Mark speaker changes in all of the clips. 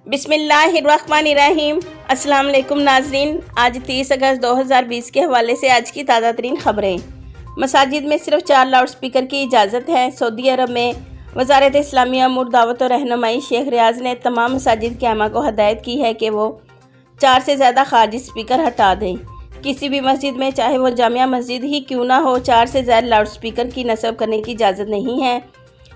Speaker 1: بسم اللہ الرحمن الرحیم۔ السلام علیکم ناظرین، آج 30 اگست 2020 کے حوالے سے آج کی تازہ ترین خبریں۔ مساجد میں صرف 4 لاؤڈ سپیکر کی اجازت ہے۔ سعودی عرب میں وزارت اسلامی امور دعوت و رہنمائی شیخ ریاض نے تمام مساجد کے امام کو ہدایت کی ہے کہ وہ 4 سے زیادہ خارجی سپیکر ہٹا دیں۔ کسی بھی مسجد میں چاہے وہ جامع مسجد ہی کیوں نہ ہو 4 سے زیادہ لاؤڈ سپیکر کی نصب کرنے کی اجازت نہیں ہے۔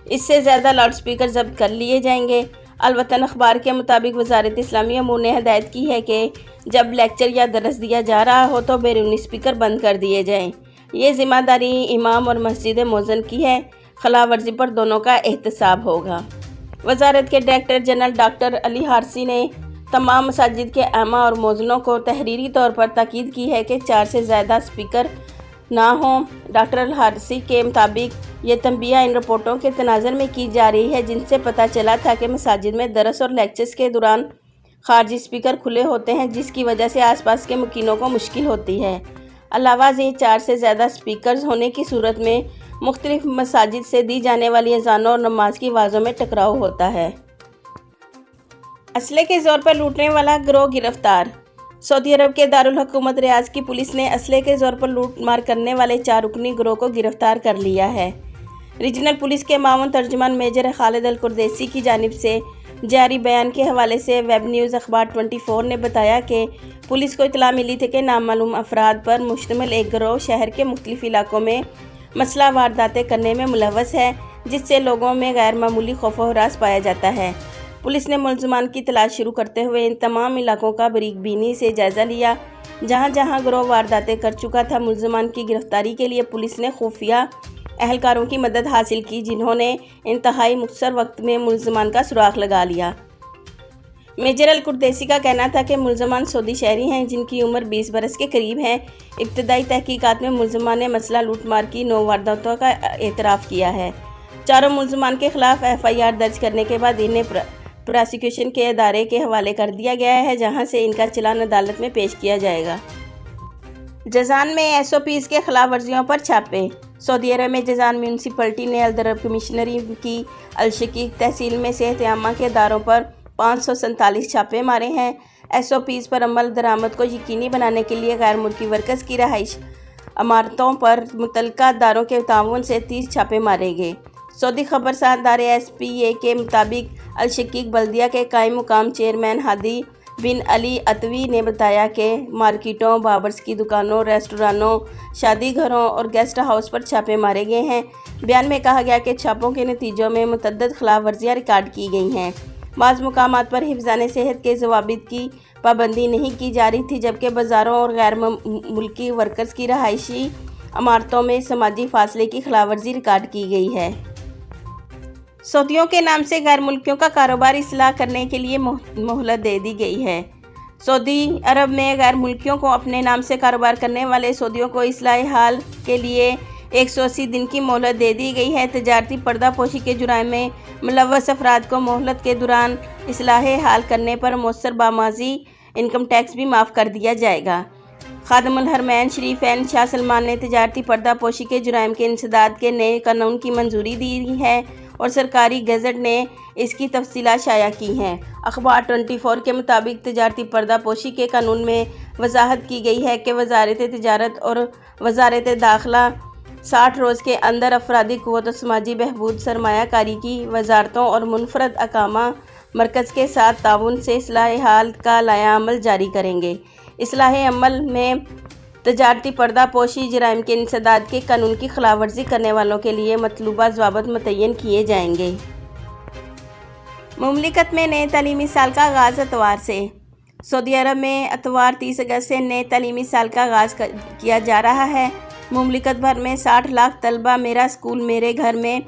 Speaker 1: اس سے زیادہ لاؤڈ سپیکر ضبط کر لیے جائیں گے۔ الوطن اخبار کے مطابق وزارت اسلامی امور نے ہدایت کی ہے کہ جب لیکچر یا درس دیا جا رہا ہو تو بیرونی سپیکر بند کر دیے جائیں۔ یہ ذمہ داری امام اور مسجد مؤذن کی ہے۔ خلاف ورزی پر دونوں کا احتساب ہوگا۔ وزارت کے ڈائریکٹر جنرل ڈاکٹر علی حارثی نے تمام مساجد کے ائمہ اور مؤذنوں کو تحریری طور پر تاکید کی ہے کہ 4 سے زیادہ سپیکر نہ ہوں۔ ڈاکٹر الحارثی کے مطابق یہ تنبیہ ان رپورٹوں کے تناظر میں کی جا رہی ہے جن سے پتہ چلا تھا کہ مساجد میں درس اور لیکچرز کے دوران خارجی سپیکر کھلے ہوتے ہیں، جس کی وجہ سے آس پاس کے مقیموں کو مشکل ہوتی ہے۔ علاوہ ازیں 4 سے زیادہ سپیکرز ہونے کی صورت میں مختلف مساجد سے دی جانے والی اذانوں اور نماز کی آوازوں میں ٹکراؤ ہوتا ہے۔ اسلحے کے زور پر لوٹنے والا گروہ گرفتار۔ سعودی عرب کے دارالحکومت ریاض کی پولیس نے اسلحے کے زور پر لوٹ مار کرنے والے 4 رکنی گروہ کو گرفتار کر لیا ہے۔ ریجنل پولیس کے معاون ترجمان میجر خالد القردیسی کی جانب سے جاری بیان کے حوالے سے ویب نیوز اخبار 24 نے بتایا کہ پولیس کو اطلاع ملی تھی کہ نامعلوم افراد پر مشتمل ایک گروہ شہر کے مختلف علاقوں میں مسلح وارداتیں کرنے میں ملوث ہے، جس سے لوگوں میں غیر معمولی خوف و ہراس پایا جاتا ہے۔ پولیس نے ملزمان کی تلاش شروع کرتے ہوئے ان تمام علاقوں کا باریک بینی سے جائزہ لیا جہاں جہاں گروہ وارداتیں کر چکا تھا۔ ملزمان کی گرفتاری کے لیے پولیس نے خفیہ اہلکاروں کی مدد حاصل کی، جنہوں نے انتہائی مختصر وقت میں ملزمان کا سراغ لگا لیا۔ میجر القردیسی کا کہنا تھا کہ ملزمان سعودی شہری ہیں جن کی عمر 20 برس کے قریب ہے۔ ابتدائی تحقیقات میں ملزمان نے مسلح لوٹ مار کی 9 وارداتوں کا اعتراف کیا ہے۔ چاروں ملزمان کے خلاف FIR درج کرنے کے بعد انہیں پراسیکیوشن کے ادارے کے حوالے کر دیا گیا ہے، جہاں سے ان کا چلان عدالت میں پیش کیا جائے گا۔ جازان میں SOPs کے خلاف ورزیوں پر چھاپے۔ سعودی عرب میں جازان میونسپلٹی نے الدرب کمشنری کی الشقیق تحصیل میں صحت عامہ کے اداروں پر 547 چھاپے مارے ہیں۔ SOPs پر عمل درآمد کو یقینی بنانے کے لیے غیر ملکی ورکرز کی رہائش عمارتوں پر متعلقہ اداروں کے تعاون سے 30 چھاپے مارے گئے۔ سعودی خبرساز ادارے SPA کے مطابق الشقیق بلدیہ کے قائم مقام چیئرمین ہادی بن علی عطوی نے بتایا کہ مارکیٹوں، باربرز کی دکانوں، ریسٹورانوں، شادی گھروں اور گیسٹ ہاؤس پر چھاپے مارے گئے ہیں۔ بیان میں کہا گیا کہ چھاپوں کے نتیجوں میں متعدد خلاف ورزیاں ریکارڈ کی گئی ہیں۔ بعض مقامات پر حفظان صحت کے ضوابط کی پابندی نہیں کی جا رہی تھی، جبکہ بازاروں اور غیر ملکی ورکرز کی رہائشی عمارتوں میں سماجی فاصلے کی خلاف ورزی ریکارڈ کی گئی ہے۔ سعودیوں کے نام سے غیر ملکیوں کا کاروبار اصلاح کرنے کے لیے مہلت دے دی گئی ہے۔ سعودی عرب میں غیر ملکیوں کو اپنے نام سے کاروبار کرنے والے سعودیوں کو اصلاح حال کے لیے 180 دن کی مہلت دے دی گئی ہے۔ تجارتی پردہ پوشی کے جرائم میں ملوث افراد کو مہلت کے دوران اصلاح حال کرنے پر مؤثر باماضی انکم ٹیکس بھی معاف کر دیا جائے گا۔ خادم الحرمین شریفین شاہ سلمان نے تجارتی پردہ پوشی کے جرائم کے انسداد کے نئے قانون کی منظوری دی ہے اور سرکاری گیزٹ نے اس کی تفصیلات شائع کی ہیں۔ اخبار 24 کے مطابق تجارتی پردہ پوشی کے قانون میں وضاحت کی گئی ہے کہ وزارت تجارت اور وزارت داخلہ 60 روز کے اندر افرادی قوت و سماجی بہبود، سرمایہ کاری کی وزارتوں اور منفرد اقامہ مرکز کے ساتھ تعاون سے اصلاح حال کا لائحہ عمل جاری کریں گے۔ اصلاح عمل میں تجارتی پردہ پوشی جرائم کے انسداد کے قانون کی خلاف ورزی کرنے والوں کے لیے مطلوبہ ضوابط متعین کیے جائیں گے۔ مملکت میں نئے تعلیمی سال کا آغاز اتوار سے۔ سعودی عرب میں اتوار 30 اگست سے نئے تعلیمی سال کا آغاز کیا جا رہا ہے۔ مملکت بھر میں 60 لاکھ طلبہ میرا اسکول میرے گھر میں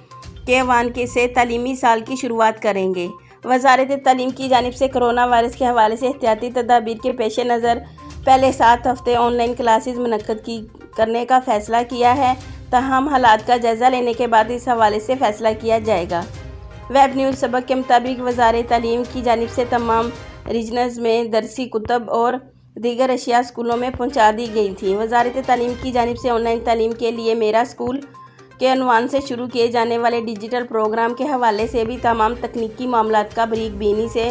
Speaker 1: کے عنوان سے تعلیمی سال کی شروعات کریں گے۔ وزارت تعلیم کی جانب سے کرونا وائرس کے حوالے سے احتیاطی تدابیر کے پیش نظر پہلے 7 ہفتے آن لائن کلاسز منعقد کرنے کا فیصلہ کیا ہے، تاہم حالات کا جائزہ لینے کے بعد اس حوالے سے فیصلہ کیا جائے گا۔ ویب نیوز سبق کے مطابق وزارت تعلیم کی جانب سے تمام ریجنز میں درسی کتب اور دیگر اشیاء اسکولوں میں پہنچا دی گئی تھیں۔ وزارت تعلیم کی جانب سے آن لائن تعلیم کے لیے میرا اسکول کے عنوان سے شروع کیے جانے والے ڈیجیٹل پروگرام کے حوالے سے بھی تمام تکنیکی معاملات کا باریک بینی سے